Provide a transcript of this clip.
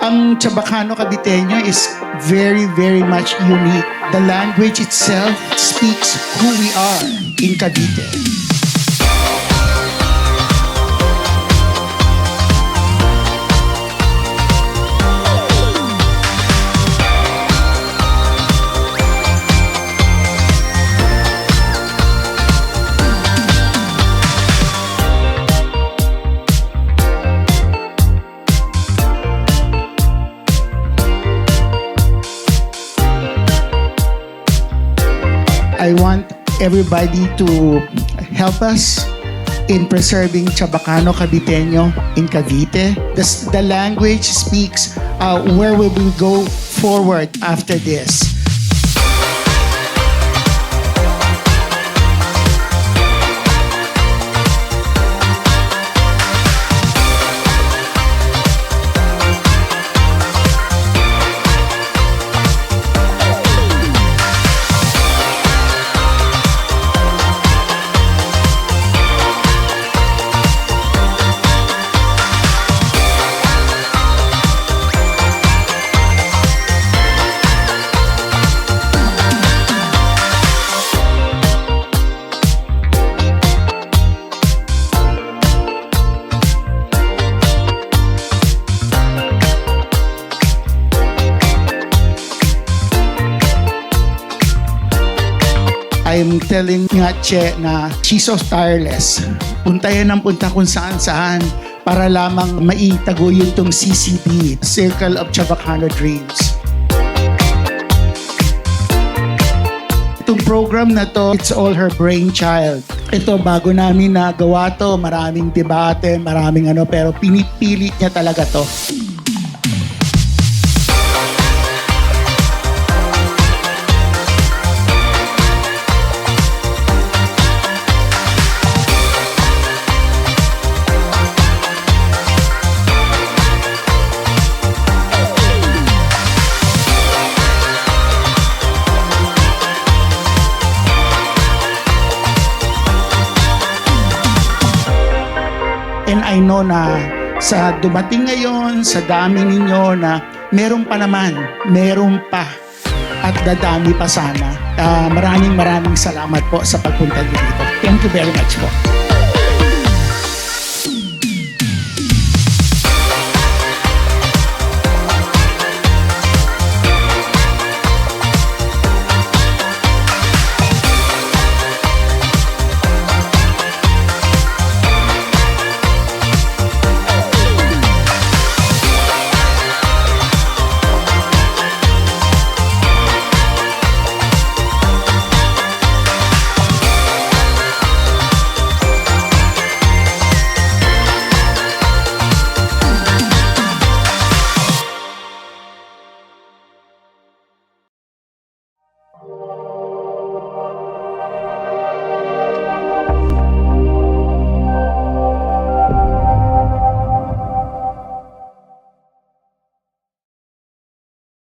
Ang Chabacano Caviteño is very, very much unique. The language itself speaks who we are in Cavite. I want everybody to help us in preserving Chabacano Caviteño in Cavite. The language speaks where we will go forward after this. I'm telling nga Che na she's so tireless. Punta yan ang punta kung saan-saan para lamang maitaguyod tong CCD, Circle of Chabacano Dreams. Itong program na to, it's all her brainchild. Ito, bago namin nagawa to, maraming debate, maraming pero pinipilit niya talaga to. And I know na sa dumating ngayon, sa dami ninyo na meron pa naman, meron pa at dadami pa sana. Maraming salamat po sa pagpunta dito. Thank you very much po.